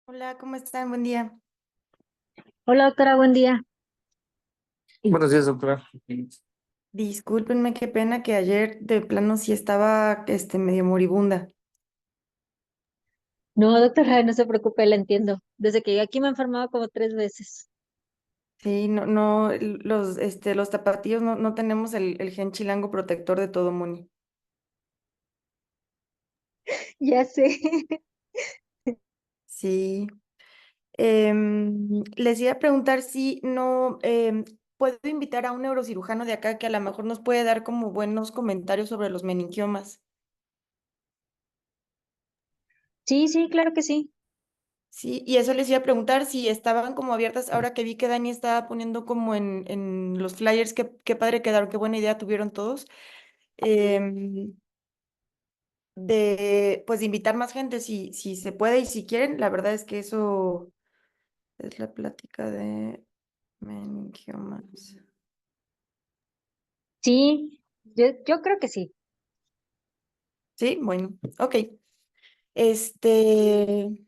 Hola, ¿cómo están? Buen día. Hola doctora, buen día. Buenos días, doctora. Discúlpenme, qué pena que ayer de plano sí estaba medio moribunda. No, doctora, no se preocupe, la entiendo. Desde que llegué aquí me he enfermado como 3 veces. Sí, los tapatíos no tenemos el gen chilango protector de todo, Moni. Ya sé. Sí. Les iba a preguntar si no puedo invitar a un neurocirujano de acá que a lo mejor nos puede dar como buenos comentarios sobre los meningiomas. Sí, sí, claro que sí. Sí, y eso les iba a preguntar si estaban como abiertas, ahora que vi que Dani estaba poniendo como en los flyers, qué padre quedaron, qué buena idea tuvieron todos, em, pues de invitar más gente, si se puede y si quieren, la verdad es que eso es la plática de meningiomas. Sí, yo creo que sí. Sí, bueno, ok. Este,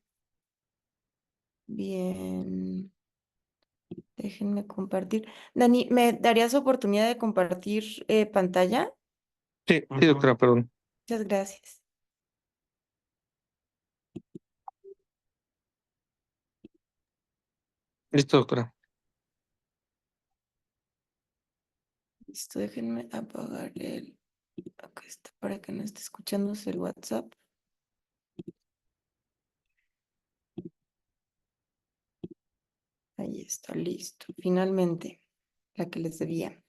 bien, déjenme compartir. Dani, ¿me darías oportunidad de compartir pantalla? Sí, sí, doctora, perdón. Muchas gracias. Listo, doctora. Listo, déjenme apagar acá está, para que no esté escuchándose el WhatsApp. Ahí está, listo. Finalmente, la que les debía.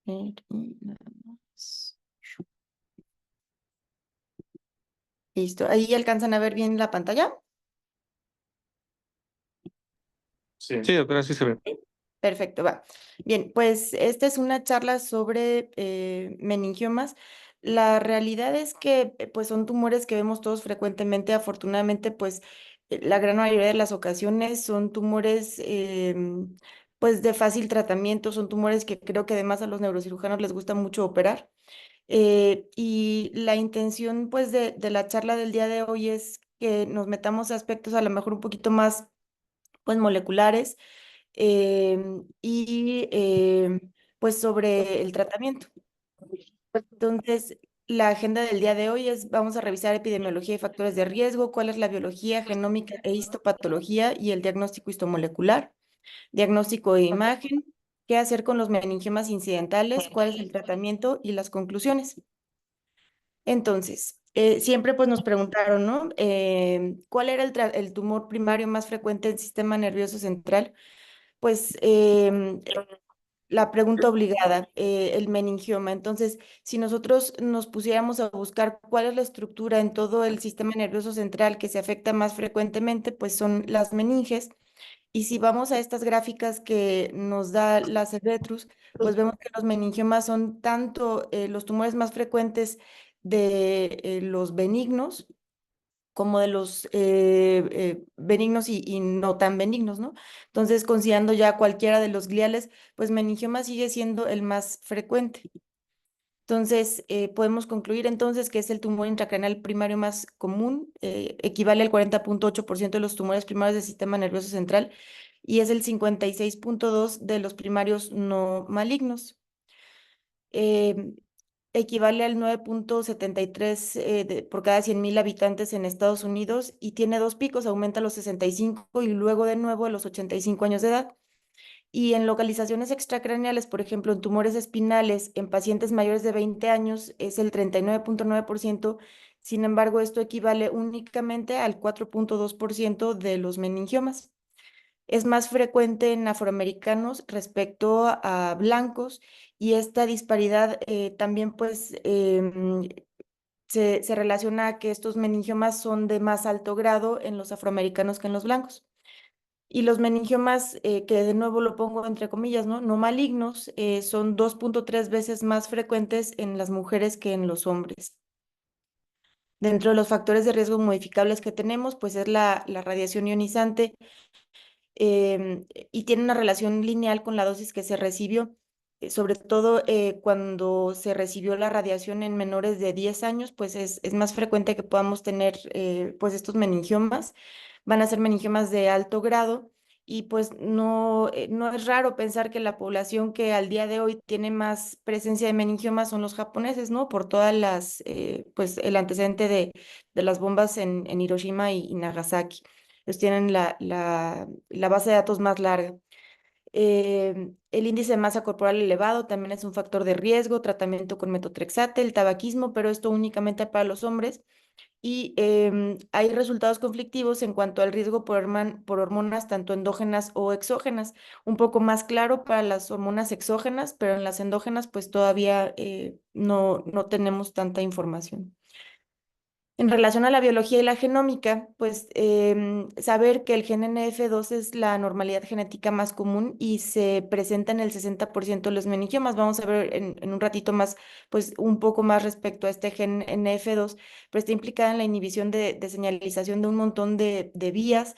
Y nada más. Listo. ¿Ahí alcanzan a ver bien la pantalla? Sí, doctora, sí se ve. Sí. Perfecto, va. Bien, pues esta es una charla sobre meningiomas. La realidad es que pues son tumores que vemos todos frecuentemente. Afortunadamente, pues la gran mayoría de las ocasiones son tumores pues de fácil tratamiento, son tumores que creo que además a los neurocirujanos les gusta mucho operar. Y la intención pues de la charla del día de hoy es que nos metamos a aspectos a lo mejor un poquito más pues moleculares pues sobre el tratamiento. Entonces, la agenda del día de hoy es, vamos a revisar epidemiología y factores de riesgo, cuál es la biología, genómica e histopatología y el diagnóstico histomolecular, diagnóstico de imagen, qué hacer con los meningiomas incidentales, cuál es el tratamiento y las conclusiones. Entonces, siempre pues nos preguntaron, ¿no? ¿Cuál era el tumor primario más frecuente del sistema nervioso central? Pues la pregunta obligada, el meningioma. Entonces, si nosotros nos pusiéramos a buscar cuál es la estructura en todo el sistema nervioso central que se afecta más frecuentemente, pues son las meninges. Y si vamos a estas gráficas que nos da la Cervetrus, pues vemos que los meningiomas son tanto los tumores más frecuentes de los benignos como de los benignos y no tan benignos, ¿no? Entonces, considerando ya cualquiera de los gliales, pues meningioma sigue siendo el más frecuente. Entonces, podemos concluir entonces que es el tumor intracraneal primario más común, equivale al 40,8% de los tumores primarios del sistema nervioso central y es el 56,2% de los primarios no malignos. Eh, Equivale al 9,73 por cada 100,000 habitantes en Estados Unidos y tiene dos picos, aumenta a los 65 y luego de nuevo a los 85 años de edad. Y en localizaciones extracraneales, por ejemplo, en tumores espinales, en pacientes mayores de 20 años es el 39,9%. Sin embargo, esto equivale únicamente al 4,2% de los meningiomas. Es más frecuente en afroamericanos respecto a blancos y esta disparidad también pues se relaciona a que estos meningiomas son de más alto grado en los afroamericanos que en los blancos. Y los meningiomas, que de nuevo lo pongo entre comillas, ¿no? No malignos, son 2,3 veces más frecuentes en las mujeres que en los hombres. Dentro de los factores de riesgo modificables que tenemos, pues es la radiación ionizante y tiene una relación lineal con la dosis que se recibió. sobre todo cuando se recibió la radiación en menores de 10 años, pues es más frecuente que podamos tener pues estos meningiomas. Van a ser meningiomas de alto grado y pues no es raro pensar que la población que al día de hoy tiene más presencia de meningiomas son los japoneses, ¿no? Por todas pues el antecedente de las bombas en Hiroshima y Nagasaki. Ellos tienen la base de datos más larga. El índice de masa corporal elevado también es un factor de riesgo, tratamiento con metotrexate, el tabaquismo, pero esto únicamente para los hombres. Y hay resultados conflictivos en cuanto al riesgo por hormonas tanto endógenas o exógenas. Un poco más claro para las hormonas exógenas, pero en las endógenas pues todavía no tenemos tanta información. En relación a la biología y la genómica, pues saber que el gen NF2 es la normalidad genética más común y se presenta en el 60% de los meningiomas. Vamos a ver en un ratito más, pues un poco más respecto a este gen NF2, pero está implicada en la inhibición de señalización de un montón de vías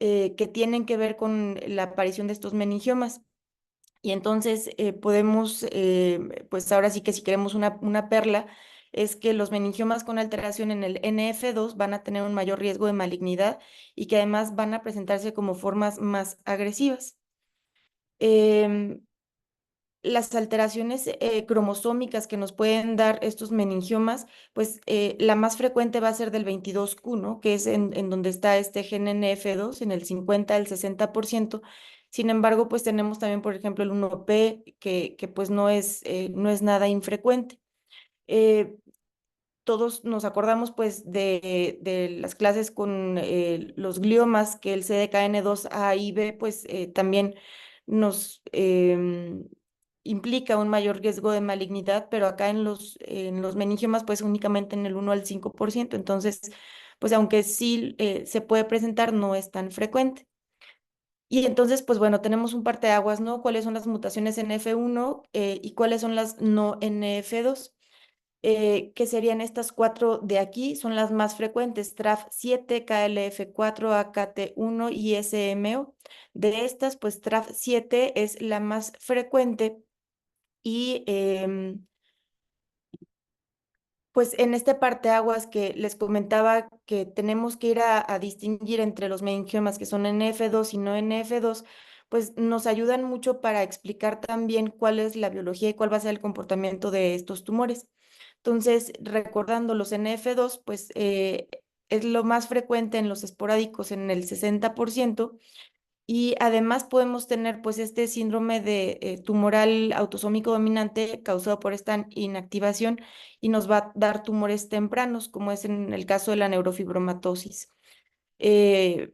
que tienen que ver con la aparición de estos meningiomas. Y entonces podemos, pues ahora sí que si queremos una perla, es que los meningiomas con alteración en el NF2 van a tener un mayor riesgo de malignidad y que además van a presentarse como formas más agresivas. Em, las alteraciones cromosómicas que nos pueden dar estos meningiomas, pues la más frecuente va a ser del 22q, ¿no? Que es en donde está este gen NF2, en el 50 al 60%. Sin embargo, pues tenemos también, por ejemplo, el 1P, que pues no es nada infrecuente. Eh, todos nos acordamos pues de las clases con los gliomas, que el CDKN2A y B pues también nos implica un mayor riesgo de malignidad, pero acá en los meningiomas pues únicamente en el 1 al 5%. Entonces pues aunque sí se puede presentar, no es tan frecuente. Y entonces, pues bueno, tenemos un parteaguas, ¿no? ¿Cuáles son las mutaciones en F1 y cuáles son las no NF2? Que serían estas cuatro de aquí, son las más frecuentes: TRAF7, KLF4, AKT1 y SMO. De estas, pues TRAF7 es la más frecuente y pues en este parteaguas que les comentaba que tenemos que ir a distinguir entre los meningiomas que son NF2 y no NF2, pues nos ayudan mucho para explicar también cuál es la biología y cuál va a ser el comportamiento de estos tumores. Entonces, recordando los NF2, pues es lo más frecuente en los esporádicos en el 60%. Y además podemos tener pues este síndrome de tumoral autosómico dominante causado por esta inactivación y nos va a dar tumores tempranos, como es en el caso de la neurofibromatosis. Eh,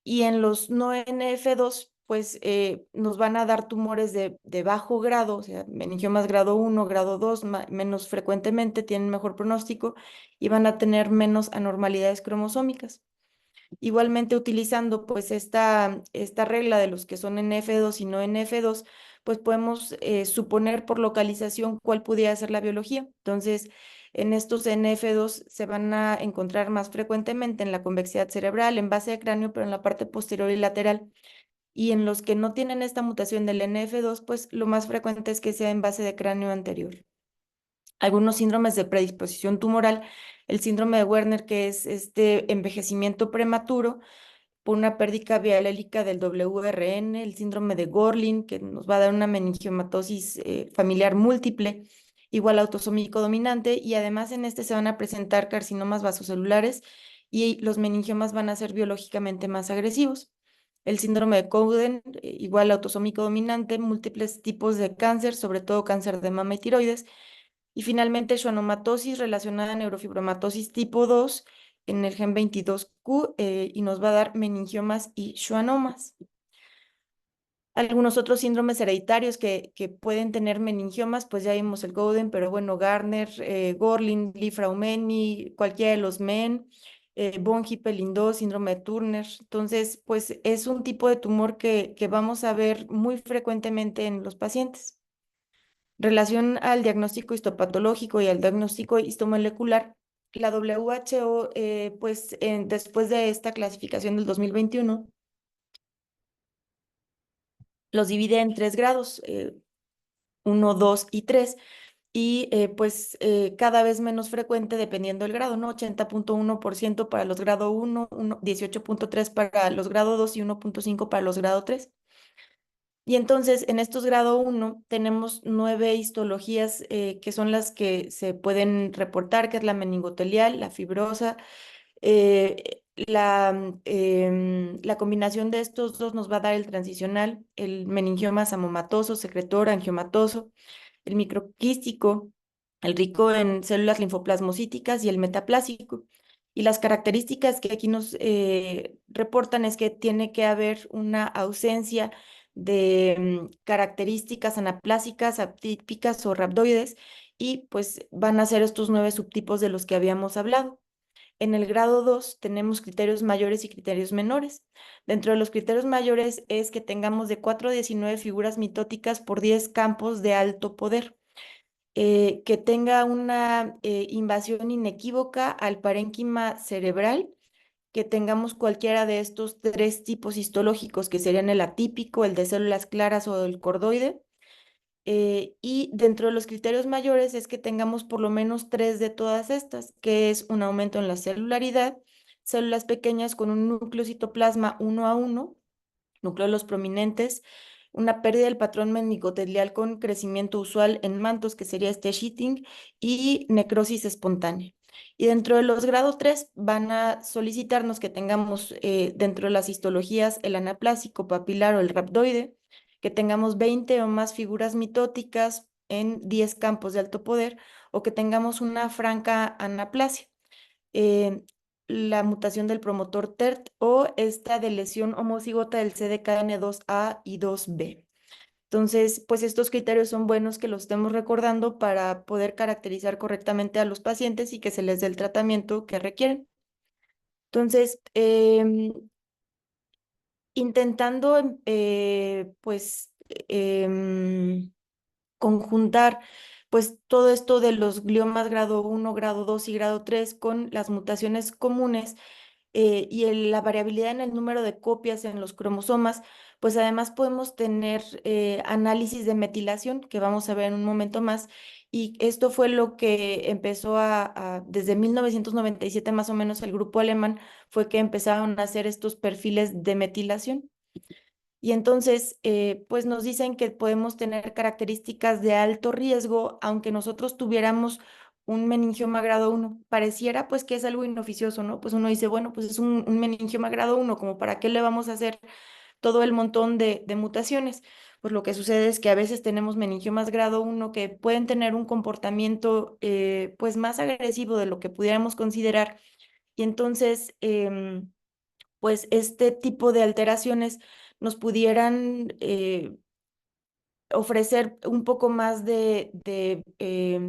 y en los no NF2, pues nos van a dar tumores de bajo grado, o sea, meningiomas grado 1, grado 2, menos frecuentemente, tienen mejor pronóstico y van a tener menos anormalidades cromosómicas. Igualmente utilizando pues esta regla de los que son NF2 y no NF2, pues podemos suponer por localización cuál pudiera ser la biología. Entonces, en estos NF2 se van a encontrar más frecuentemente en la convexidad cerebral, en base de cráneo, pero en la parte posterior y lateral. Y en los que no tienen esta mutación del NF2, pues lo más frecuente es que sea en base de cráneo anterior. Algunos síndromes de predisposición tumoral, el síndrome de Werner, que es este envejecimiento prematuro por una pérdida bialélica del WRN, el síndrome de Gorlin, que nos va a dar una meningiomatosis familiar múltiple, igual autosómico dominante, y además en este se van a presentar carcinomas vasocelulares y los meningiomas van a ser biológicamente más agresivos. El síndrome de Cowden, igual autosómico dominante, múltiples tipos de cáncer, sobre todo cáncer de mama y tiroides, y finalmente, schwannomatosis relacionada a neurofibromatosis tipo 2 en el gen 22q y nos va a dar meningiomas y schwannomas. Algunos otros síndromes hereditarios que pueden tener meningiomas, pues ya vimos el Gowden, pero bueno, Garner, Gorlin, Li-Fraumeni, cualquiera de los MEN, von Hippel-Lindau, síndrome de Turner. Entonces, pues es un tipo de tumor que vamos a ver muy frecuentemente en los pacientes. Relación al diagnóstico histopatológico y al diagnóstico histomolecular, la WHO, pues después de esta clasificación del 2021, los divide en 3 grados. 1, 2 y 3. Y pues cada vez menos frecuente dependiendo del grado, ¿no? 80.1% para los grado 1, 18.3 para los grado 2 y 1.5 para los grado 3. Y entonces en estos grado 1 tenemos 9 histologías que son las que se pueden reportar, que es la meningotelial, la fibrosa. La combinación de estos dos nos va a dar el transicional, el meningioma samomatoso, secretor, angiomatoso, el microquístico, el rico en células linfoplasmocíticas y el metaplásico. Y las características que aquí nos reportan es que tiene que haber una ausencia de características anaplásicas, atípicas o rhabdoides, y pues van a ser estos 9 subtipos de los que habíamos hablado. En el grado 2 tenemos criterios mayores y criterios menores. Dentro de los criterios mayores es que tengamos de 4 a 19 figuras mitóticas por 10 campos de alto poder, que tenga una invasión inequívoca al parénquima cerebral, que tengamos cualquiera de estos 3 tipos histológicos, que serían el atípico, el de células claras o el cordoide. Y dentro de los criterios mayores es que tengamos por lo menos 3 de todas estas, que es un aumento en la celularidad, células pequeñas con un núcleo citoplasma 1 a 1, núcleos prominentes, una pérdida del patrón meningotelial con crecimiento usual en mantos, que sería este sheeting, y necrosis espontánea. Y dentro de los grado 3 van a solicitarnos que tengamos dentro de las histologías el anaplásico, papilar o el rhabdoide, que tengamos 20 o más figuras mitóticas en 10 campos de alto poder, o que tengamos una franca anaplasia. eh, la mutación del promotor TERT o esta de lesión homocigota del CDKN2A y 2B. Entonces, pues estos criterios son buenos que los estemos recordando para poder caracterizar correctamente a los pacientes y que se les dé el tratamiento que requieren. Entonces, intentando, pues, conjuntar pues todo esto de los gliomas grado 1, grado 2 y grado 3 con las mutaciones comunes, y la variabilidad en el número de copias en los cromosomas, pues además podemos tener análisis de metilación, que vamos a ver en un momento más, y esto fue lo que empezó desde 1997 más o menos el grupo alemán, fue que empezaron a hacer estos perfiles de metilación. Y entonces, pues nos dicen que podemos tener características de alto riesgo, aunque nosotros tuviéramos un meningioma grado 1. Pareciera pues que es algo inoficioso, ¿no? Pues uno dice, bueno, pues es un meningioma grado 1, como para qué le vamos a hacer todo el montón de mutaciones. Pues lo que sucede es que a veces tenemos meningiomas grado 1 que pueden tener un comportamiento pues más agresivo de lo que pudiéramos considerar. Y entonces, pues este tipo de alteraciones nos pudieran ofrecer un poco más de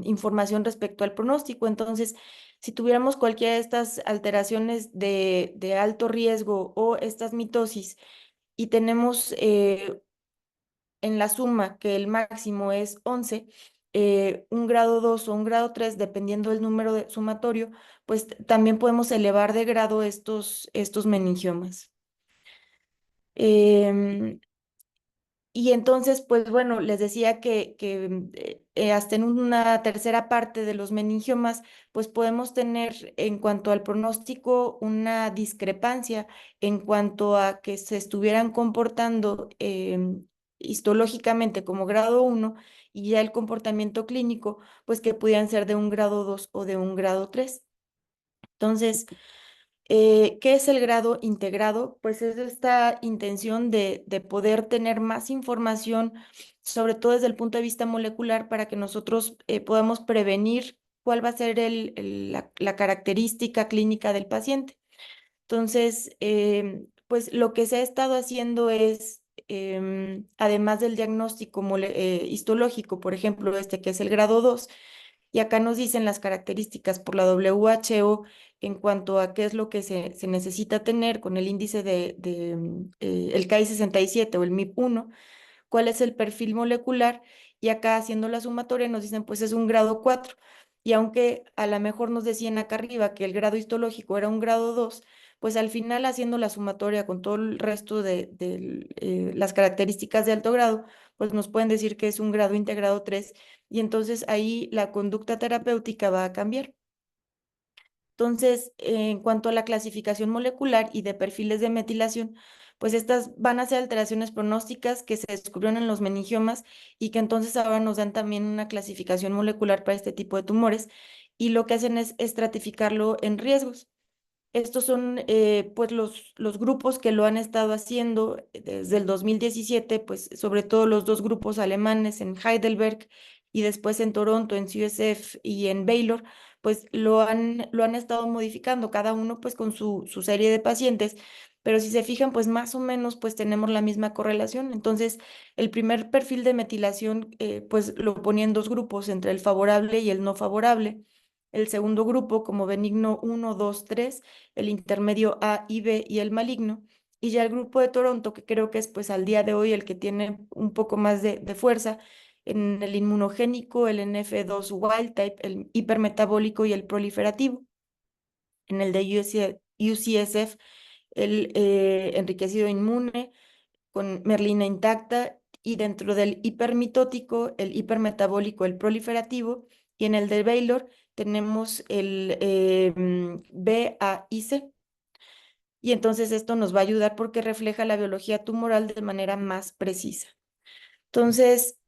información respecto al pronóstico. Entonces, si tuviéramos cualquiera de estas alteraciones de alto riesgo o estas mitosis y tenemos en la suma que el máximo es 11, un grado 2 o un grado 3, dependiendo del número sumatorio, pues también podemos elevar de grado estos meningiomas. Em, y entonces, pues bueno, les decía que hasta en una tercera parte de los meningiomas, pues podemos tener en cuanto al pronóstico una discrepancia en cuanto a que se estuvieran comportando histológicamente como grado 1, y ya el comportamiento clínico, pues que pudieran ser de un grado 2 o de un grado 3. Entonces, ¿qué es el grado integrado? Pues es esta intención de poder tener más información, sobre todo desde el punto de vista molecular, para que nosotros podamos prevenir cuál va a ser la característica clínica del paciente. Entonces, pues lo que se ha estado haciendo es, además del diagnóstico histológico, por ejemplo, este que es el grado 2, y acá nos dicen las características por la WHO en cuanto a qué es lo que se necesita tener con el índice el KI67 o el MIP1, cuál es el perfil molecular, y acá haciendo la sumatoria nos dicen pues es un grado 4. Y aunque a lo mejor nos decían acá arriba que el grado histológico era un grado 2, pues al final haciendo la sumatoria con todo el resto las características de alto grado, pues nos pueden decir que es un grado integrado 3 y entonces ahí la conducta terapéutica va a cambiar. Entonces, en cuanto a la clasificación molecular y de perfiles de metilación, pues estas van a ser alteraciones pronósticas que se descubrieron en los meningiomas y que entonces ahora nos dan también una clasificación molecular para este tipo de tumores y lo que hacen es estratificarlo en riesgos. Estos son pues los grupos que lo han estado haciendo desde el 2017, pues sobre todo los dos grupos alemanes en Heidelberg y después en Toronto, en CSF y en Baylor, pues lo han estado modificando, cada uno pues con su serie de pacientes, pero si se fijan pues más o menos pues tenemos la misma correlación. Entonces el primer perfil de metilación pues lo ponía en dos grupos, entre el favorable y el no favorable. El segundo grupo como benigno 1, 2, 3, el intermedio A y B y el maligno. Y ya el grupo de Toronto, que creo que es pues al día de hoy el que tiene un poco más de fuerza, en el inmunogénico, el NF2 wild type, el hipermetabólico y el proliferativo. En el de UCSF, el enriquecido inmune con merlina intacta y dentro del hipermitótico, el hipermetabólico, el proliferativo, y en el de Baylor tenemos el B, A y C. Y entonces esto nos va a ayudar porque refleja la biología tumoral de manera más precisa. Entonces,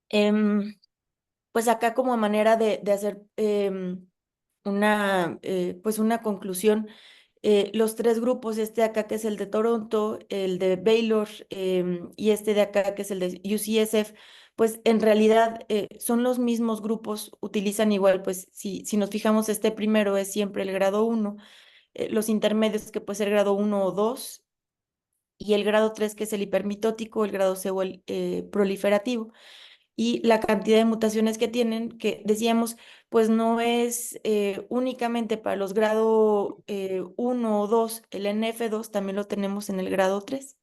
em, pues acá como manera de hacer pues una conclusión, los tres grupos, este de acá que es el de Toronto, el de Baylor y este de acá que es el de UCSF, pues en realidad son los mismos grupos, utilizan igual, pues si nos fijamos, este primero es siempre el grado 1, los intermedios que puede ser grado 1 o 2 y el grado 3 que es el hipermitótico, el grado C o el proliferativo y la cantidad de mutaciones que tienen, que decíamos, pues no es únicamente para los grado 1 o 2, el NF2 también lo tenemos en el grado 3.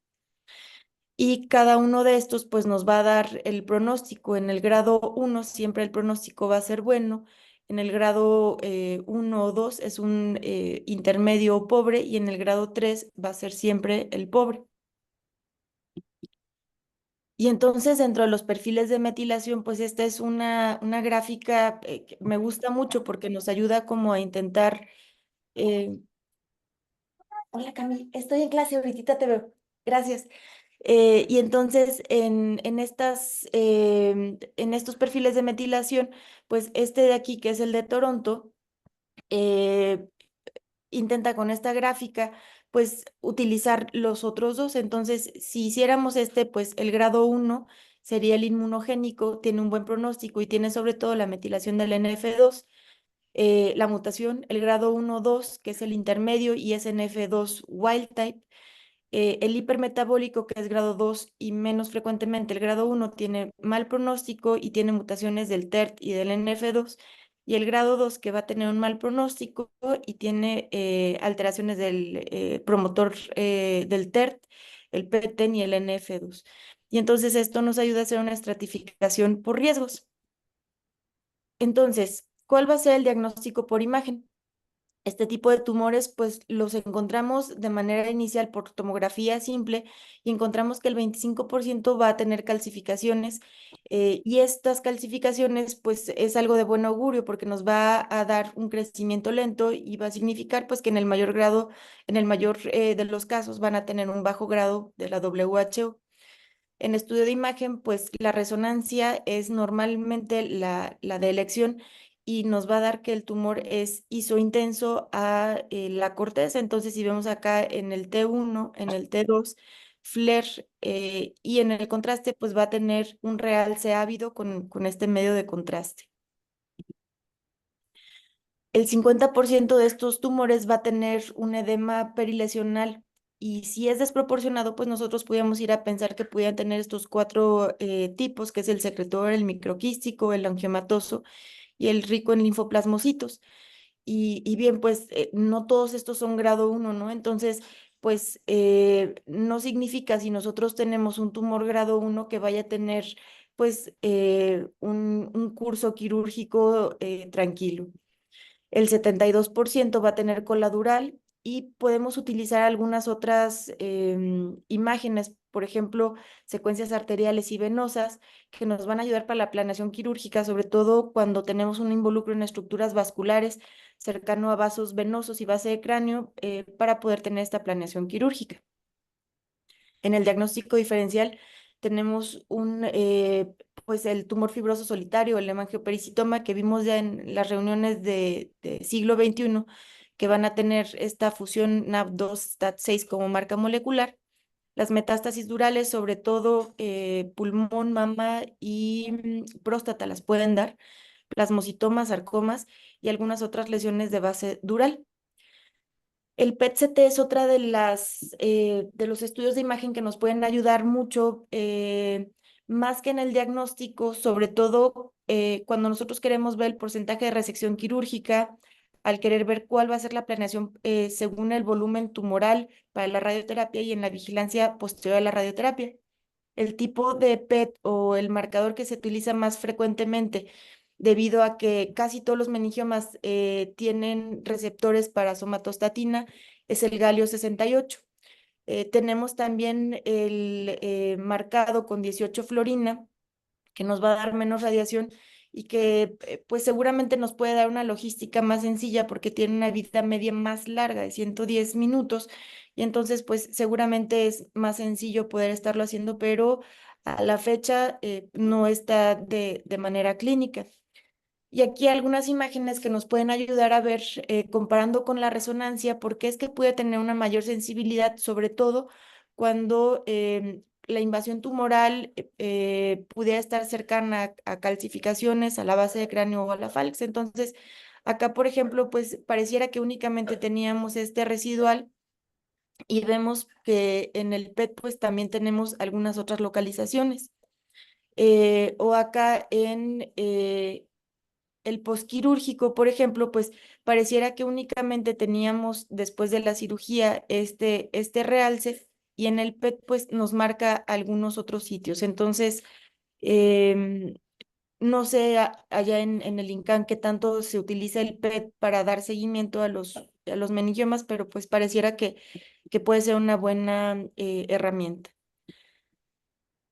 Y cada uno de estos pues nos va a dar el pronóstico. En el grado 1 siempre el pronóstico va a ser bueno, en el grado 1 o 2 es un intermedio pobre y en el grado 3 va a ser siempre el pobre. Y entonces dentro de los perfiles de metilación, pues esta es una gráfica que me gusta mucho porque nos ayuda como a intentar... eh, Hola Cami, estoy en clase, ahorita te veo. Gracias. Y entonces en estos perfiles de metilación, pues este de aquí, que es el de Toronto, eh, intenta con esta gráfica, pues utilizar los otros dos. Entonces, si hiciéramos este, pues el grado 1 sería el inmunogénico, tiene un buen pronóstico y tiene sobre todo la metilación del NF2, la mutación, el grado 1-2, que es el intermedio y es NF2 wild type. El hipermetabólico, que es grado 2 y menos frecuentemente el grado 1, tiene mal pronóstico y tiene mutaciones del TERT y del NF2. Y el grado 2, que va a tener un mal pronóstico y tiene alteraciones del promotor del TERT, el PTEN y el NF2. Y entonces esto nos ayuda a hacer una estratificación por riesgos. Entonces, ¿cuál va a ser el diagnóstico por imagen? Este tipo de tumores, pues los encontramos de manera inicial por tomografía simple y encontramos que el 25% va a tener calcificaciones y estas calcificaciones, pues es algo de buen augurio porque nos va a dar un crecimiento lento y va a significar, pues que en el mayor grado, en el mayor de los casos van a tener un bajo grado de la WHO. En estudio de imagen, pues la resonancia es normalmente la de elección y nos va a dar que el tumor es isointenso a la corteza. Entonces, si vemos acá en el T1, en el T2, FLAIR y en el contraste, pues va a tener un realce ávido con este medio de contraste. El 50% de estos tumores va a tener un edema perilesional y si es desproporcionado, pues nosotros podríamos ir a pensar que pudieran tener estos cuatro tipos, que es el secretor, el microquístico, el angiomatoso y el rico en linfoplasmocitos. Y bien, pues no todos estos son grado 1, ¿no? Entonces, pues no significa si nosotros tenemos un tumor grado 1 que vaya a tener pues un curso quirúrgico tranquilo. El 72% va a tener cola dural y podemos utilizar algunas otras imágenes, por ejemplo, secuencias arteriales y venosas, que nos van a ayudar para la planeación quirúrgica, sobre todo cuando tenemos un involucro en estructuras vasculares cercano a vasos venosos y base de cráneo, para poder tener esta planeación quirúrgica. En el diagnóstico diferencial tenemos pues el tumor fibroso solitario, el hemangiopericitoma, que vimos ya en las reuniones de siglo XXI, que van a tener esta fusión NAP2-STAT6 como marca molecular. Las metástasis durales, sobre todo pulmón, mama y próstata, las pueden dar, plasmocitomas, sarcomas y algunas otras lesiones de base dural. El PET-CT es otra de los estudios de imagen que nos pueden ayudar mucho, más que en el diagnóstico, sobre todo cuando nosotros queremos ver el porcentaje de resección quirúrgica, al querer ver cuál va a ser la planeación según el volumen tumoral para la radioterapia y en la vigilancia posterior a la radioterapia. El tipo de PET o el marcador que se utiliza más frecuentemente, debido a que casi todos los meningiomas tienen receptores para somatostatina, es el galio 68. Tenemos también el marcado con 18 fluorina, que nos va a dar menos radiación y que pues seguramente nos puede dar una logística más sencilla porque tiene una vida media más larga de 110 minutos, y entonces pues seguramente es más sencillo poder estarlo haciendo, pero a la fecha no está de manera clínica. Y aquí algunas imágenes que nos pueden ayudar a ver, comparando con la resonancia, por qué es que puede tener una mayor sensibilidad, sobre todo cuando la invasión tumoral pudiera estar cercana a calcificaciones, a la base de cráneo o a la falx. Entonces, acá, por ejemplo, pues pareciera que únicamente teníamos este residual, y vemos que en el PET pues también tenemos algunas otras localizaciones. O acá en el posquirúrgico, por ejemplo, pues pareciera que únicamente teníamos después de la cirugía este realce, y en el PET pues nos marca algunos otros sitios. Entonces, em, no sé allá en el INCAN qué tanto se utiliza el PET para dar seguimiento a los meningiomas, pero pues pareciera que puede ser una buena herramienta.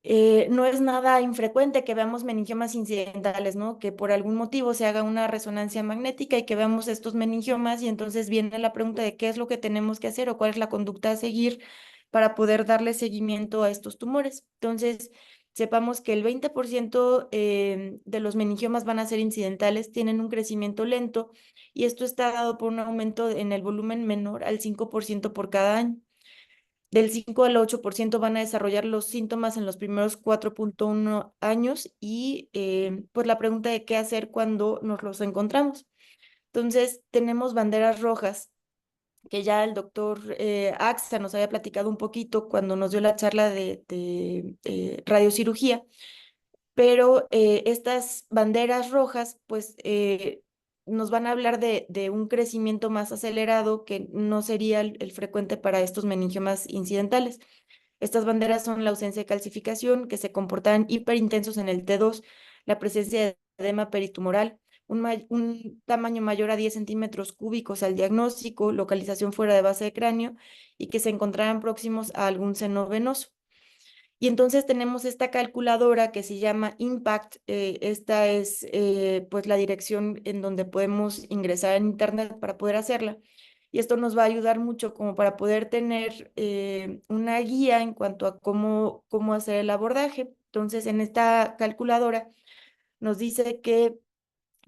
No es nada infrecuente que veamos meningiomas incidentales, ¿no? Que por algún motivo se haga una resonancia magnética y que veamos estos meningiomas, y entonces viene la pregunta de qué es lo que tenemos que hacer o cuál es la conducta a seguir para poder darle seguimiento a estos tumores. Entonces, sepamos que el 20% de los meningiomas van a ser incidentales, tienen un crecimiento lento, y esto está dado por un aumento en el volumen menor al 5% por cada año. Del 5 al 8% van a desarrollar los síntomas en los primeros 4.1 años, y pues la pregunta de qué hacer cuando nos los encontramos. Entonces, tenemos banderas rojas, que ya el doctor Axa nos había platicado un poquito cuando nos dio la charla de radiocirugía, pero estas banderas rojas, pues nos van a hablar de un crecimiento más acelerado que no sería el frecuente para estos meningiomas incidentales. Estas banderas son la ausencia de calcificación, que se comportan hiperintensos en el T2, la presencia de edema peritumoral, un tamaño mayor a 10 centímetros cúbicos al diagnóstico, localización fuera de base de cráneo, y que se encontraran próximos a algún seno venoso. Y entonces tenemos esta calculadora que se llama Impact. Esta es pues la dirección en donde podemos ingresar en internet para poder hacerla. Y esto nos va a ayudar mucho como para poder tener una guía en cuanto a cómo hacer el abordaje. Entonces, en esta calculadora nos dice que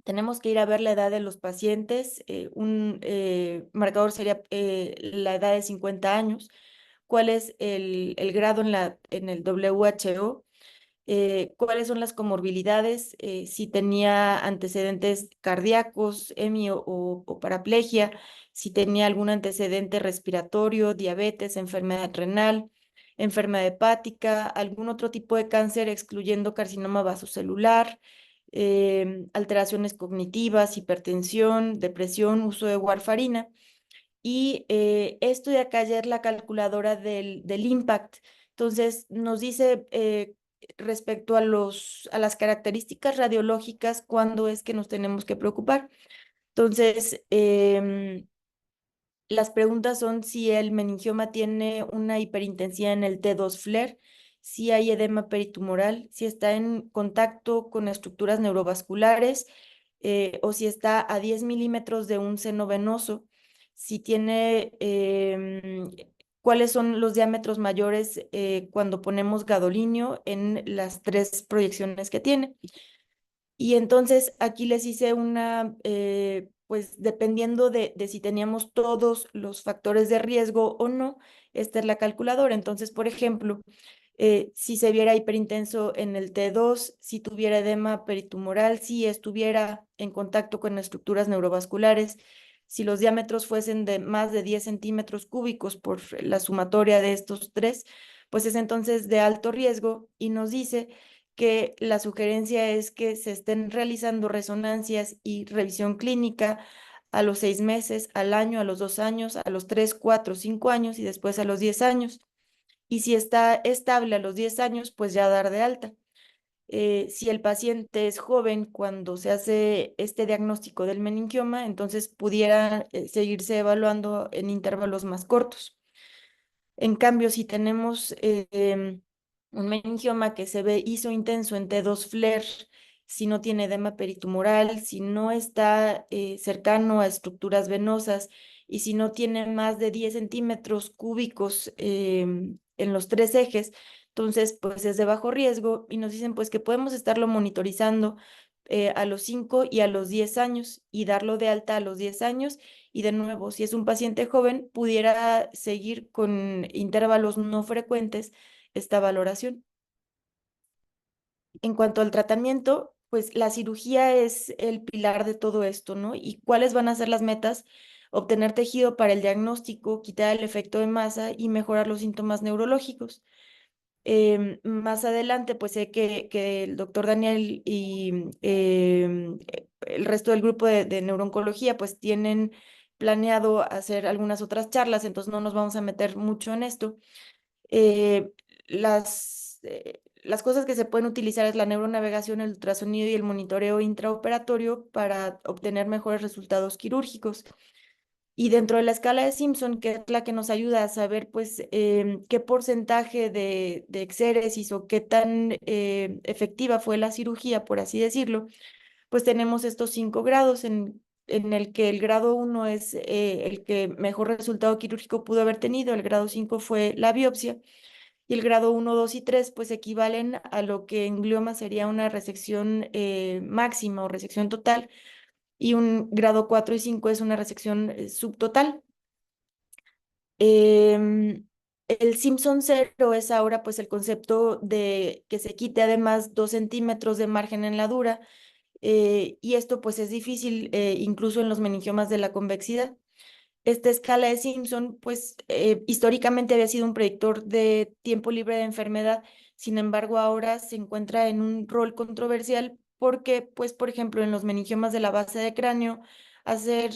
tenemos que ir a ver la edad de los pacientes. Un marcador sería la edad de 50 años. ¿Cuál es el grado en el WHO? ¿Cuáles son las comorbilidades? Si tenía antecedentes cardíacos, EMI o paraplegia, si tenía algún antecedente respiratorio, diabetes, enfermedad renal, enfermedad hepática, algún otro tipo de cáncer, excluyendo carcinoma vasocelular, alteraciones cognitivas, hipertensión, depresión, uso de warfarina. Y esto de acá ya es la calculadora del impact. Entonces, nos dice respecto a las características radiológicas, cuándo es que nos tenemos que preocupar. Entonces, las preguntas son si el meningioma tiene una hiperintensidad en el T2 FLAIR, si hay edema peritumoral, si está en contacto con estructuras neurovasculares o si está a 10 milímetros de un seno venoso, si tiene, cuáles son los diámetros mayores cuando ponemos gadolinio en las tres proyecciones que tiene. Y entonces aquí les hice una, pues dependiendo de si teníamos todos los factores de riesgo o no, esta es la calculadora. Entonces, por ejemplo, si se viera hiperintenso en el T2, si tuviera edema peritumoral, si estuviera en contacto con estructuras neurovasculares, si los diámetros fuesen de más de 10 centímetros cúbicos por la sumatoria de estos tres, pues es entonces de alto riesgo y nos dice que la sugerencia es que se estén realizando resonancias y revisión clínica a los 6 meses, al año, a los 2 años, a los 3, 4, 5 años y después a los 10 años. Y si está estable a los 10 años, pues ya dar de alta. Si el paciente es joven cuando se hace este diagnóstico del meningioma, entonces pudiera seguirse evaluando en intervalos más cortos. En cambio, si tenemos un meningioma que se ve isointenso en T2 FLAIR, si no tiene edema peritumoral, si no está cercano a estructuras venosas y si no tiene más de 10 centímetros cúbicos en los tres ejes, entonces pues es de bajo riesgo y nos dicen pues que podemos estarlo monitorizando a los 5 y a los 10 años y darlo de alta a los 10 años y de nuevo, si es un paciente joven, pudiera seguir con intervalos no frecuentes esta valoración. En cuanto al tratamiento, pues la cirugía es el pilar de todo esto, ¿no? ¿Y cuáles van a ser las metas? Obtener tejido para el diagnóstico, quitar el efecto de masa y mejorar los síntomas neurológicos. Más adelante, pues sé que el doctor Daniel y el resto del grupo de neurooncología, pues tienen planeado hacer algunas otras charlas, entonces no nos vamos a meter mucho en esto. Eh, las cosas que se pueden utilizar es la neuronavegación, el ultrasonido y el monitoreo intraoperatorio para obtener mejores resultados quirúrgicos. Y dentro de la escala de Simpson, que es la que nos ayuda a saber, pues, qué porcentaje de exéresis o qué tan efectiva fue la cirugía, por así decirlo, pues tenemos estos 5 grados en el que el grado 1 es el que mejor resultado quirúrgico pudo haber tenido, el grado 5 fue la biopsia, y el grado 1, 2 y 3 pues equivalen a lo que en glioma sería una resección máxima o resección total, y un grado 4 y 5 es una resección subtotal. El Simpson cero es ahora pues el concepto de que se quite además 2 centímetros de margen en la dura, y esto pues es difícil incluso en los meningiomas de la convexidad. Esta escala de Simpson, pues históricamente había sido un predictor de tiempo libre de enfermedad, sin embargo ahora se encuentra en un rol controversial porque, pues por ejemplo, en los meningiomas de la base de cráneo, hacer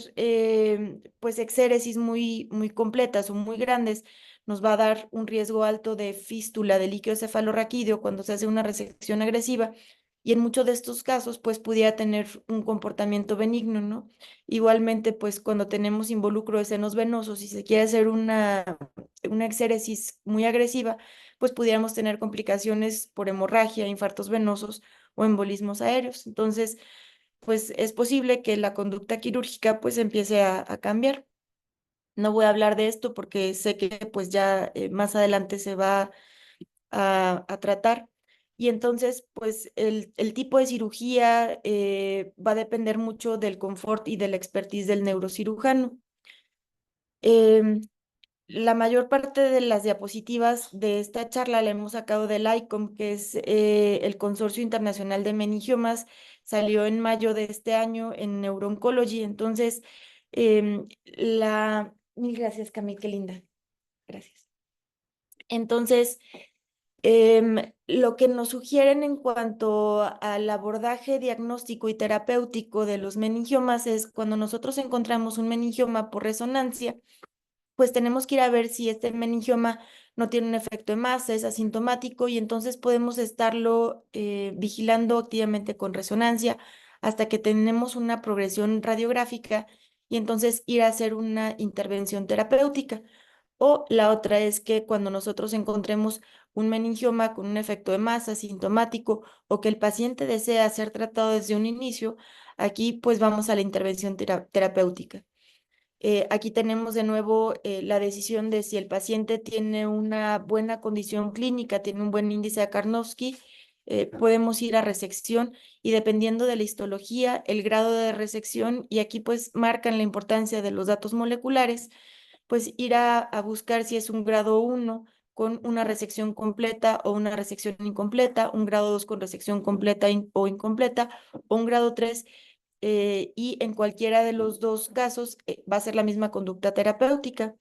pues exéresis muy completas o muy grandes nos va a dar un riesgo alto de fístula de líquido cefalorraquídeo cuando se hace una resección agresiva y en muchos de estos casos pues pudiera tener un comportamiento benigno, ¿no? Igualmente, pues cuando tenemos involucro de senos venosos y se quiere hacer una exéresis muy agresiva, pues pudiéramos tener complicaciones por hemorragia, infartos venosos o embolismos aéreos. Entonces, pues es posible que la conducta quirúrgica pues empiece a cambiar. No voy a hablar de esto porque sé que pues ya más adelante se va a tratar. Y entonces, pues el tipo de cirugía va a depender mucho del confort y de la expertise del neurocirujano. Em, la mayor parte de las diapositivas de esta charla la hemos sacado del ICOM, que es el Consorcio Internacional de Meningiomas. Salió en mayo de este año en Neuro-Oncology. Entonces, Mil gracias, Camille, qué linda. Gracias. Entonces, lo que nos sugieren en cuanto al abordaje diagnóstico y terapéutico de los meningiomas es cuando nosotros encontramos un meningioma por resonancia, pues tenemos que ir a ver si este meningioma no tiene un efecto de masa, es asintomático y entonces podemos estarlo vigilando activamente con resonancia hasta que tenemos una progresión radiográfica y entonces ir a hacer una intervención terapéutica. O la otra es que cuando nosotros encontremos un meningioma con un efecto de masa sintomático o que el paciente desea ser tratado desde un inicio, aquí pues vamos a la intervención terapéutica. Aquí tenemos de nuevo la decisión de si el paciente tiene una buena condición clínica, tiene un buen índice de Karnofsky, podemos ir a resección y dependiendo de la histología, el grado de resección, y aquí pues marcan la importancia de los datos moleculares, pues ir a buscar si es un grado 1 con una resección completa o una resección incompleta, un grado 2 con resección completa o incompleta, o un grado 3 y en cualquiera de los dos casos va a ser la misma conducta terapéutica.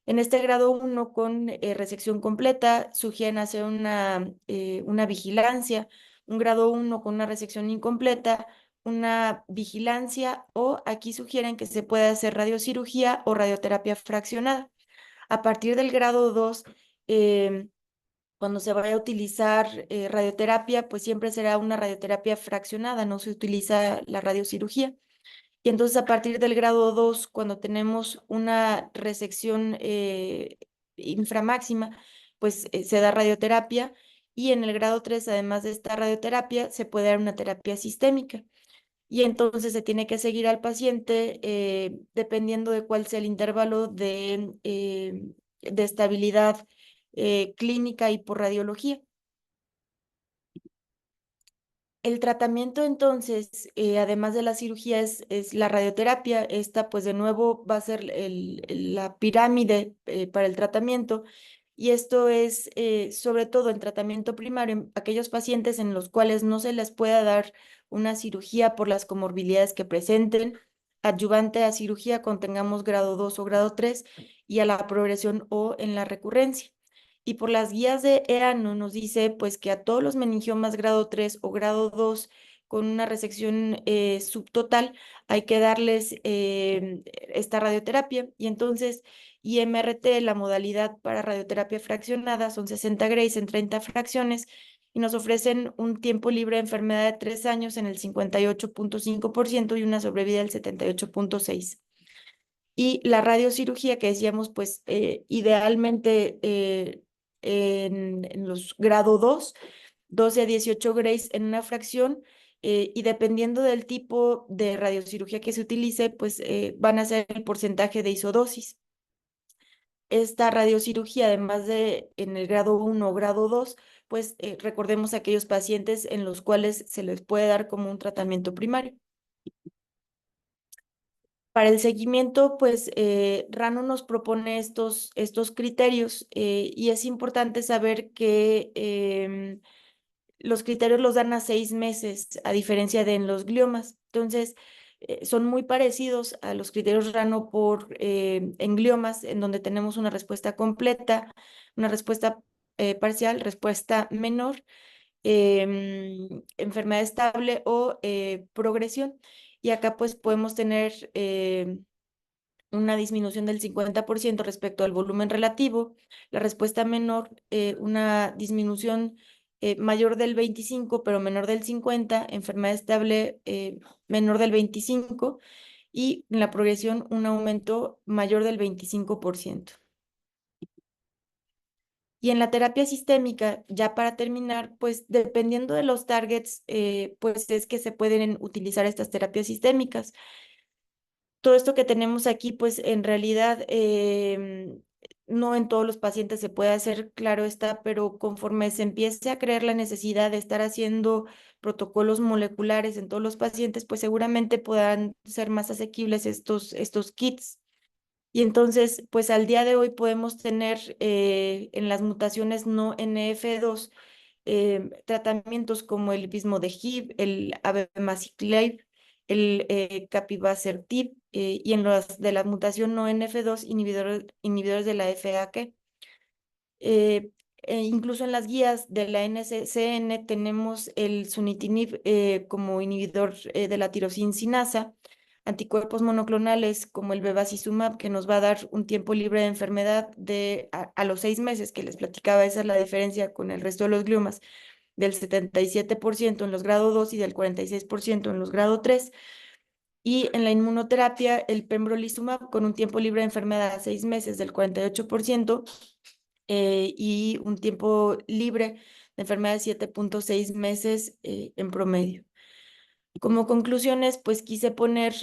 En este grado 1 con resección completa sugieren hacer una vigilancia, un grado 1 con una resección incompleta, una vigilancia o aquí sugieren que se puede hacer radiocirugía o radioterapia fraccionada. A partir del grado 2, cuando se vaya a utilizar radioterapia, pues siempre será una radioterapia fraccionada, no se utiliza la radiocirugía. Y entonces a partir del grado 2, cuando tenemos una resección inframáxima, pues se da radioterapia. Y en el grado 3, además de esta radioterapia, se puede dar una terapia sistémica. Y entonces se tiene que seguir al paciente dependiendo de cuál sea el intervalo de estabilidad clínica y por radiología. El tratamiento entonces, además de la cirugía, es la radioterapia. Esta pues de nuevo va a ser la pirámide para el tratamiento y esto es sobre todo en tratamiento primario, en aquellos pacientes en los cuales no se les pueda dar una cirugía por las comorbilidades que presenten, adyuvante a cirugía cuando tengamos grado 2 o grado 3 y a la progresión o en la recurrencia. Y por las guías de EANO nos dice pues que a todos los meningiomas grado 3 o grado 2 con una resección subtotal hay que darles esta radioterapia. Y entonces IMRT, la modalidad para radioterapia fraccionada, son 60 grays en 30 fracciones y nos ofrecen un tiempo libre de enfermedad de 3 años en el 58.5% y una sobrevida del 78.6%. Y la radiocirugía que decíamos, pues idealmente en los grado 2, 12 a 18 grays en una fracción, y dependiendo del tipo de radiocirugía que se utilice, pues van a ser el porcentaje de isodosis. Esta radiocirugía, además de en el grado 1 o grado 2, pues recordemos aquellos pacientes en los cuales se les puede dar como un tratamiento primario. Para el seguimiento, pues Rano nos propone estos criterios y es importante saber que los criterios los dan a 6 meses, a diferencia de en los gliomas. Entonces, son muy parecidos a los criterios Rano en gliomas, en donde tenemos una respuesta completa, una respuesta parcial, respuesta menor, enfermedad estable o progresión. Y acá pues podemos tener una disminución del 50% respecto al volumen relativo, la respuesta menor, una disminución mayor del 25, pero menor del 50, enfermedad estable menor del 25 y en la progresión un aumento mayor del 25%. Y en la terapia sistémica, ya para terminar, pues dependiendo de los targets, pues es que se pueden utilizar estas terapias sistémicas. Todo esto que tenemos aquí, pues en realidad no en todos los pacientes se puede hacer, claro está, pero conforme se empiece a creer la necesidad de estar haciendo protocolos moleculares en todos los pacientes, pues seguramente puedan ser más asequibles estos kits. Y entonces, pues al día de hoy podemos tener en las mutaciones no NF2 tratamientos como el Vismodegib, el Abemaciclib, el Capivasertib y en los de la mutación no NF2 inhibidores de la FAK. Incluso en las guías de la NCCN tenemos el sunitinib como inhibidor de la tirosincinasa, anticuerpos monoclonales como el bevacizumab que nos va a dar un tiempo libre de enfermedad a los 6 meses que les platicaba, esa es la diferencia con el resto de los gliomas, del 77% en los grado 2 y del 46% en los grado 3. Y en la inmunoterapia, el pembrolizumab con un tiempo libre de enfermedad a 6 meses del 48% y un tiempo libre de enfermedad de 7.6 meses en promedio. Como conclusiones, pues quise poner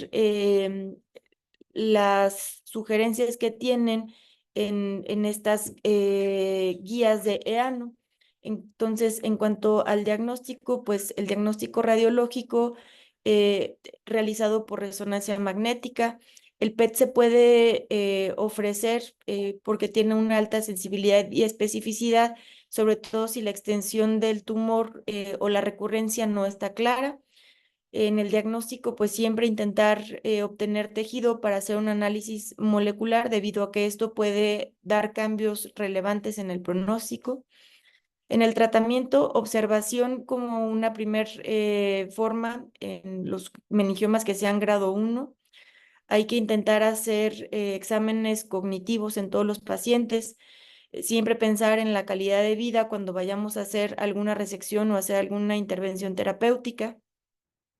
las sugerencias que tienen en estas guías de EANO. Entonces, en cuanto al diagnóstico, pues el diagnóstico radiológico realizado por resonancia magnética, el PET se puede ofrecer porque tiene una alta sensibilidad y especificidad, sobre todo si la extensión del tumor o la recurrencia no está clara. En el diagnóstico, pues siempre intentar obtener tejido para hacer un análisis molecular, debido a que esto puede dar cambios relevantes en el pronóstico. En el tratamiento, observación como una primer forma en los meningiomas que sean grado 1. Hay que intentar hacer exámenes cognitivos en todos los pacientes. Siempre pensar en la calidad de vida cuando vayamos a hacer alguna resección o hacer alguna intervención terapéutica.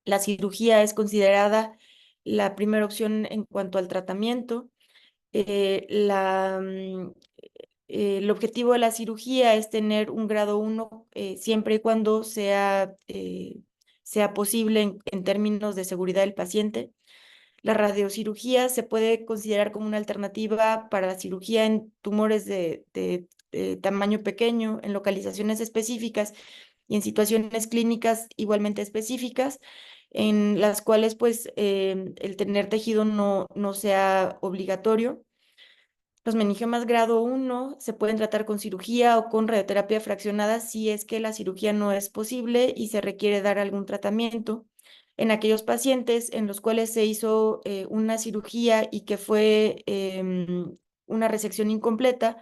La cirugía es considerada la primera opción en cuanto al tratamiento. El objetivo de la cirugía es tener un grado 1 siempre y cuando sea posible en términos de seguridad del paciente. La radiocirugía se puede considerar como una alternativa para la cirugía en tumores de tamaño pequeño, en localizaciones específicas y en situaciones clínicas igualmente específicas, en las cuales pues el tener tejido no sea obligatorio. Los meningiomas grado 1 se pueden tratar con cirugía o con radioterapia fraccionada si es que la cirugía no es posible y se requiere dar algún tratamiento. En aquellos pacientes en los cuales se hizo una cirugía y que fue una resección incompleta,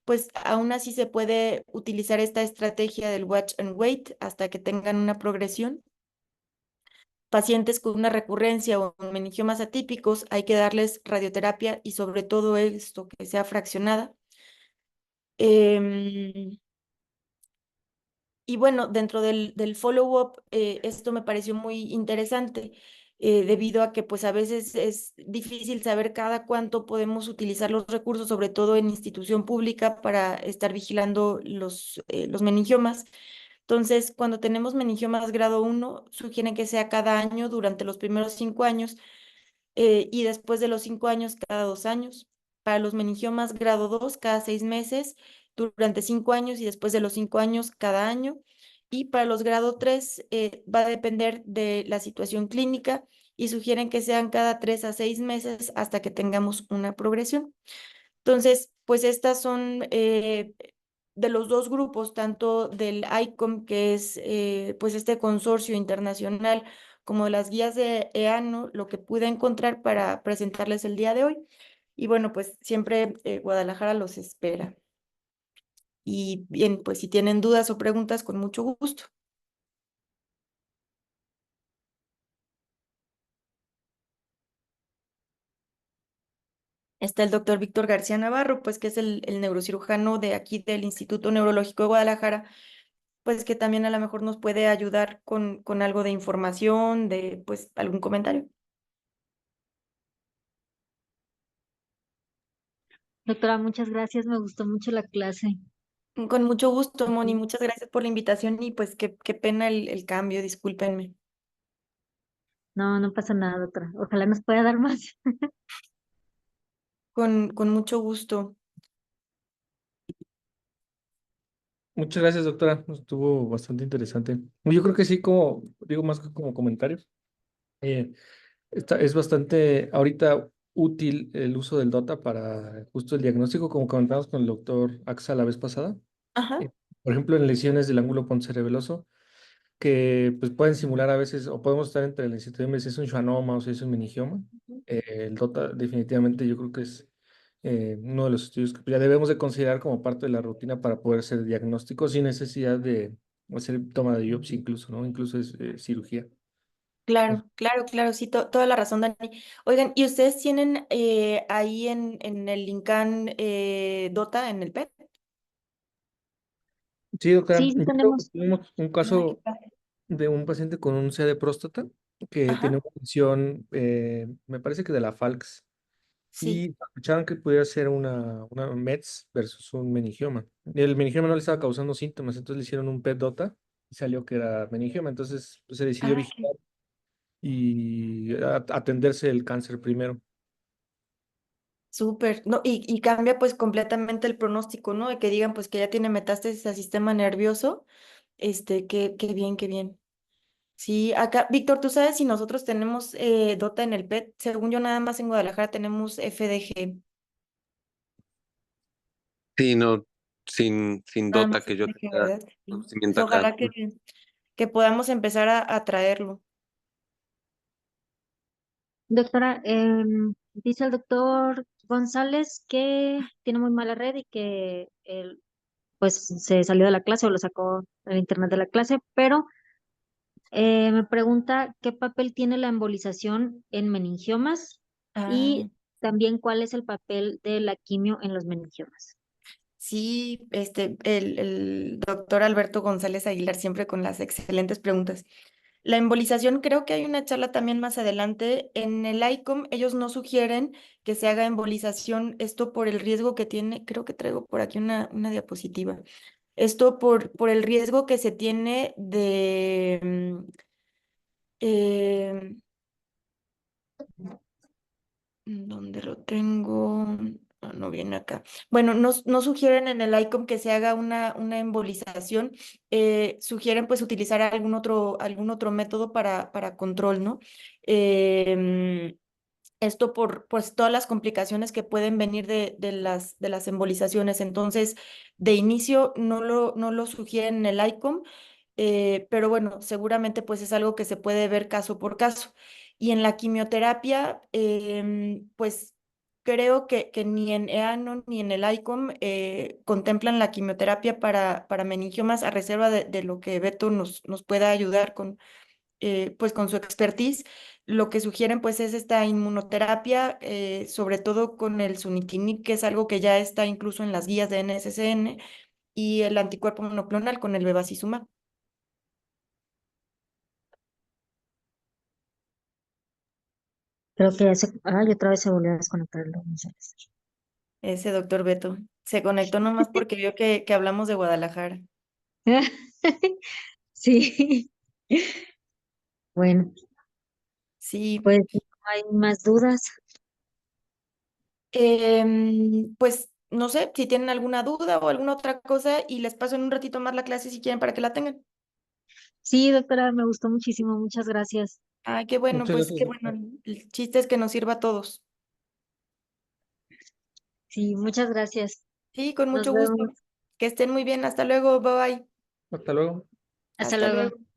pues aún así se puede utilizar esta estrategia del watch and wait hasta que tengan una progresión. Pacientes con una recurrencia o meningiomas atípicos, hay que darles radioterapia y sobre todo esto que sea fraccionada. Em, y bueno, dentro del follow-up, esto me pareció muy interesante, debido a que pues a veces es difícil saber cada cuánto podemos utilizar los recursos, sobre todo en institución pública, para estar vigilando los meningiomas. Entonces, cuando tenemos meningiomas grado 1, sugieren que sea cada año durante los primeros 5 años y después de los 5 años, cada 2 años. Para los meningiomas grado 2 cada 6 meses, durante 5 años y después de los 5 años, cada año. Y para los grado 3 va a depender de la situación clínica y sugieren que sean cada 3 a 6 meses hasta que tengamos una progresión. Entonces, pues estas son de los dos grupos, tanto del ICOM, que es pues este consorcio internacional, como de las guías de EANO, lo que pude encontrar para presentarles el día de hoy. Y bueno, pues siempre Guadalajara los espera. Y bien, pues si tienen dudas o preguntas, con mucho gusto. Está el doctor Víctor García Navarro, pues que es el neurocirujano de aquí del Instituto Neurológico de Guadalajara, pues que también a lo mejor nos puede ayudar con algo de información, de pues algún comentario. Doctora, muchas gracias, me gustó mucho la clase. Con mucho gusto, Moni, muchas gracias por la invitación y pues qué pena el cambio, discúlpenme. No, no pasa nada, doctora. Ojalá nos pueda dar más. Con mucho gusto. Muchas gracias, doctora. Estuvo bastante interesante. Yo creo que sí, como digo, más que como comentarios. eh, es bastante ahorita útil el uso del DOTA para justo el diagnóstico, como comentamos con el doctor Axa la vez pasada. Ajá, Eh, por ejemplo, en lesiones del ángulo poncerebeloso, que pues pueden simular a veces, o podemos estar entre el incertidumbre si es un schwannoma o si es un meningioma. El DOTA definitivamente yo creo que es uno de los estudios que ya debemos de considerar como parte de la rutina para poder hacer diagnóstico sin necesidad de hacer toma de biopsia incluso, ¿no? Incluso es cirugía. claro, claro, claro, sí, toda la razón, Dani. Oigan, ¿y ustedes tienen ahí en el Lincan Dota, en el PET? Sí, doctora. Sí, sí tenemos. Tuvimos un Ay, qué caso padre. de un paciente con un C de próstata que Ajá, tenía una lesión, me parece que de la FALX, sí. y sospechaban que pudiera ser una METS versus un meningioma. El meningioma no le estaba causando síntomas, entonces le hicieron un PET-DOTA y salió que era meningioma. Entonces pues, se decidió Ah, ok. vigilar y atenderse el cáncer primero. Súper, no, y cambia pues completamente el pronóstico, ¿no? De que digan pues que ya tiene metástasis al sistema nervioso, qué bien, qué bien. Sí, acá, Víctor, ¿tú sabes si nosotros tenemos DOTA en el PET? Según yo, nada más en Guadalajara tenemos FDG, Sí, no, sin nada Dota más que yo FDG, tenga ¿verdad? Sí. Pues conocimiento acá. ojalá que podamos empezar a traerlo. Doctora, dice el doctor González que tiene muy mala red y que él, pues se salió de la clase o lo sacó el internet de la clase, pero me pregunta qué papel tiene la embolización en meningiomas Ah. y también cuál es el papel de la quimio en los meningiomas. Sí, el doctor Alberto González Aguilar siempre con las excelentes preguntas. La embolización, creo que hay una charla también más adelante. En el ICOM, ellos no sugieren que se haga embolización, esto por el riesgo que tiene, creo que traigo por aquí una diapositiva. Esto por el riesgo que se tiene de, eh, ¿dónde lo tengo? Ah, no viene acá. Bueno, no sugieren en el ICOM que se haga una embolización, sugieren pues utilizar algún otro método para control, ¿no? Em, Esto por pues todas las complicaciones que pueden venir de las embolizaciones. Entonces, de inicio no lo sugieren en el ICOM, pero bueno, seguramente pues es algo que se puede ver caso por caso. Y en la quimioterapia, pues creo que ni en EANO ni en el ICOM contemplan la quimioterapia para meningiomas a reserva de lo que Beto nos pueda ayudar pues con su expertise. Lo que sugieren pues es esta inmunoterapia, sobre todo con el sunitinib, que es algo que ya está incluso en las guías de NSCN, y el anticuerpo monoclonal con el bevacizumab. Creo que ya se, ay, otra vez se volvió a desconectar el doctor González. Ese doctor Beto se conectó nomás porque vio que hablamos de Guadalajara. Sí, bueno, Sí, pues no hay más dudas. pues no sé si tienen alguna duda o alguna otra cosa y les paso en un ratito más la clase si quieren para que la tengan. Sí, doctora, me gustó muchísimo, muchas gracias. Ay, qué bueno, Muchas pues gracias, qué bueno. doctora. El chiste es que nos sirva a todos. Sí, muchas gracias. Sí, con Nos mucho gusto. vemos. Que estén muy bien. Hasta luego. Bye bye. Hasta luego. Hasta Hasta luego. luego.